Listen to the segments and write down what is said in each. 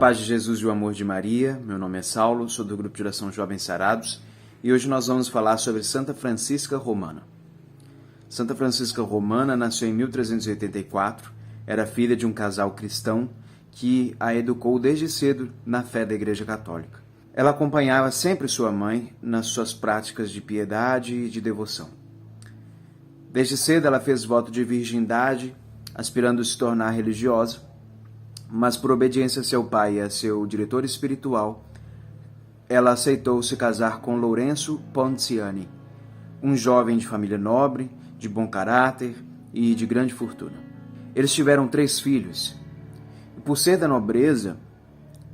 paz de Jesus e o amor de Maria, meu nome é Saulo, sou do grupo de oração Jovens Sarados e hoje nós vamos falar sobre Santa Francisca Romana. Santa Francisca Romana nasceu em 1384, era filha de um casal cristão que a educou desde cedo na fé da Igreja Católica. Ela acompanhava sempre sua mãe nas suas práticas de piedade e de devoção. Desde cedo ela fez voto de virgindade, aspirando a se tornar religiosa, mas por obediência a seu pai e a seu diretor espiritual, ela aceitou se casar com Lourenço Ponziani, um jovem de família nobre, de bom caráter e de grande fortuna. Eles tiveram 3 filhos. E por ser da nobreza,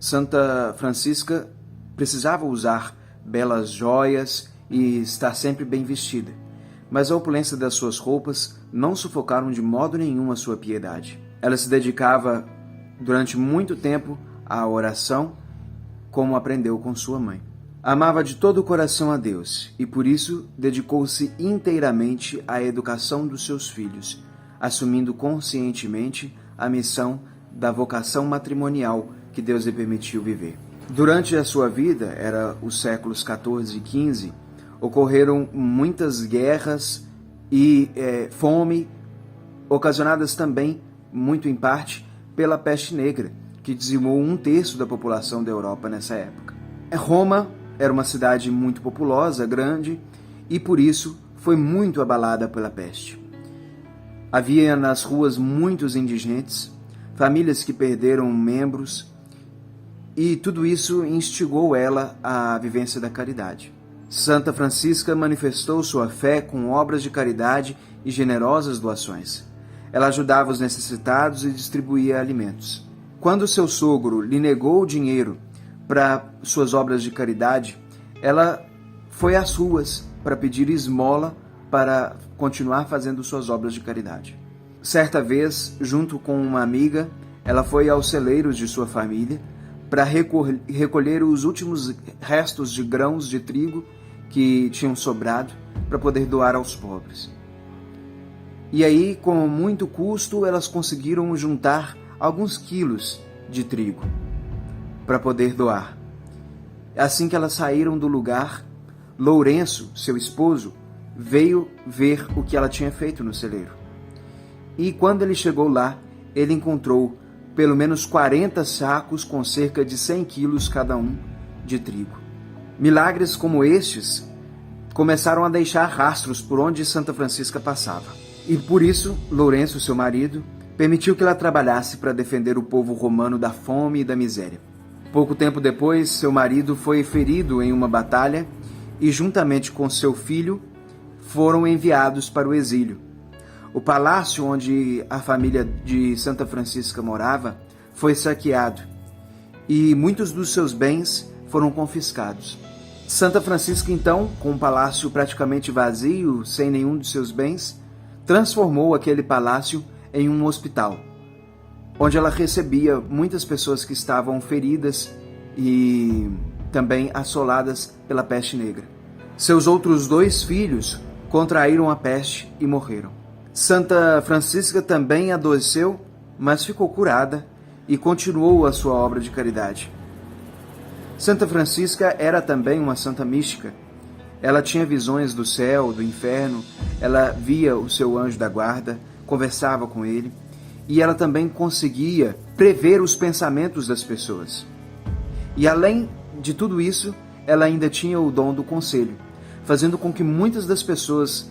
Santa Francisca precisava usar belas joias e estar sempre bem vestida, mas a opulência das suas roupas não sufocaram de modo nenhum a sua piedade. Ela se dedicava durante muito tempo à oração, como aprendeu com sua mãe. Amava de todo o coração a Deus e, por isso, dedicou-se inteiramente à educação dos seus filhos, assumindo conscientemente a missão da vocação matrimonial que Deus lhe permitiu viver. Durante a sua vida, era os séculos XIV e XV, ocorreram muitas guerras e fome, ocasionadas também, muito em parte, pela peste negra, que dizimou 1/3 da população da Europa nessa época. Roma era uma cidade muito populosa, grande, e por isso foi muito abalada pela peste. Havia nas ruas muitos indigentes, famílias que perderam membros, e tudo isso instigou ela à vivência da caridade. Santa Francisca manifestou sua fé com obras de caridade e generosas doações. Ela ajudava os necessitados e distribuía alimentos. Quando seu sogro lhe negou dinheiro para suas obras de caridade, ela foi às ruas para pedir esmola para continuar fazendo suas obras de caridade. Certa vez, junto com uma amiga, ela foi aos celeiros de sua família para recolher os últimos restos de grãos de trigo que tinham sobrado para poder doar aos pobres. E aí, com muito custo, elas conseguiram juntar alguns quilos de trigo para poder doar. Assim que elas saíram do lugar, Lourenço, seu esposo, veio ver o que ela tinha feito no celeiro. E quando ele chegou lá, ele encontrou pelo menos 40 sacos com cerca de 100 quilos cada um de trigo. Milagres como estes começaram a deixar rastros por onde Santa Francisca passava. E por isso, Lourenço, seu marido, permitiu que ela trabalhasse para defender o povo romano da fome e da miséria. Pouco tempo depois, seu marido foi ferido em uma batalha e, juntamente com seu filho, foram enviados para o exílio. O palácio onde a família de Santa Francisca morava foi saqueado e muitos dos seus bens foram confiscados. Santa Francisca, então, com o palácio praticamente vazio, sem nenhum de seus bens, transformou aquele palácio em um hospital, onde ela recebia muitas pessoas que estavam feridas e também assoladas pela peste negra. Seus outros 2 filhos contraíram a peste e morreram. Santa Francisca também adoeceu, mas ficou curada e continuou a sua obra de caridade. Santa Francisca era também uma santa mística. Ela tinha visões do céu, do inferno, ela via o seu anjo da guarda, conversava com ele, e ela também conseguia prever os pensamentos das pessoas. E além de tudo isso, ela ainda tinha o dom do conselho, fazendo com que muitas das pessoas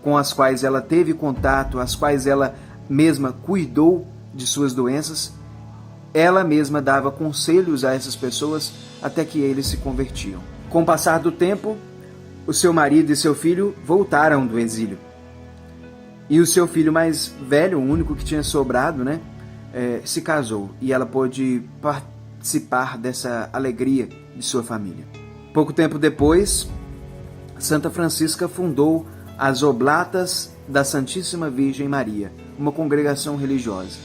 com as quais ela teve contato, as quais ela mesma cuidou de suas doenças, ela mesma dava conselhos a essas pessoas até que eles se convertiam. Com o passar do tempo, o seu marido e seu filho voltaram do exílio. E o seu filho mais velho, o único que tinha sobrado, se casou. E ela pôde participar dessa alegria de sua família. Pouco tempo depois, Santa Francisca fundou as Oblatas da Santíssima Virgem Maria, uma congregação religiosa.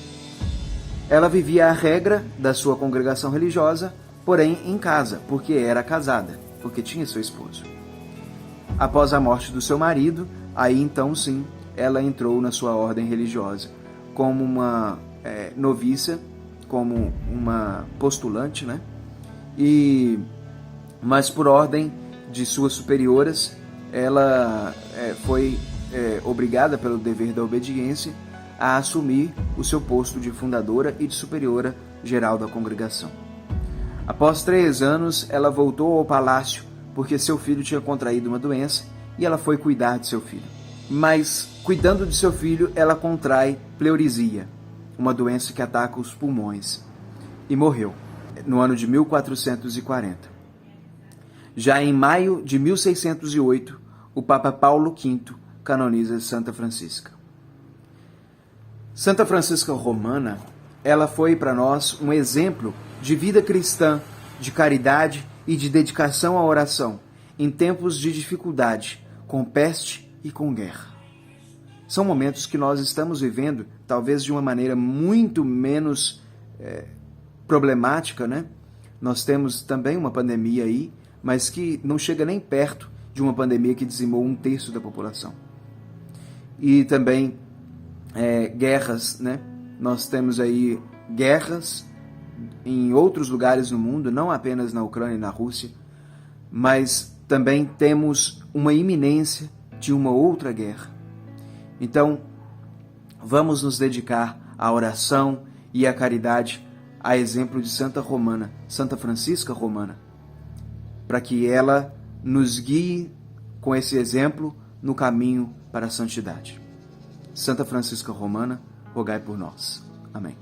Ela vivia a regra da sua congregação religiosa, porém em casa, porque era casada, porque tinha seu esposo. Após a morte do seu marido, aí então sim, ela entrou na sua ordem religiosa como uma noviça como uma postulante, né? Mas por ordem de suas superioras, ela foi obrigada pelo dever da obediência a assumir o seu posto de fundadora e de superiora geral da congregação. Após 3 anos, ela voltou ao palácio porque seu filho tinha contraído uma doença e ela foi cuidar de seu filho. Mas, cuidando de seu filho, ela contrai pleurisia, uma doença que ataca os pulmões, e morreu no ano de 1440. Já em maio de 1608, o Papa Paulo V canoniza Santa Francisca. Santa Francisca Romana, ela foi para nós um exemplo de vida cristã, de caridade e de dedicação à oração, em tempos de dificuldade, com peste e com guerra. São momentos que nós estamos vivendo, talvez de uma maneira muito menos problemática, né? Nós temos também uma pandemia aí, mas que não chega nem perto de uma pandemia que dizimou 1/3 da população. E também guerras, né? Nós temos aí guerras em outros lugares no mundo, não apenas na Ucrânia e na Rússia, mas também temos uma iminência de uma outra guerra. Então, vamos nos dedicar à oração e à caridade, a exemplo de Santa Romana, Santa Francisca Romana, para que ela nos guie com esse exemplo no caminho para a santidade. Santa Francisca Romana, rogai por nós. Amém.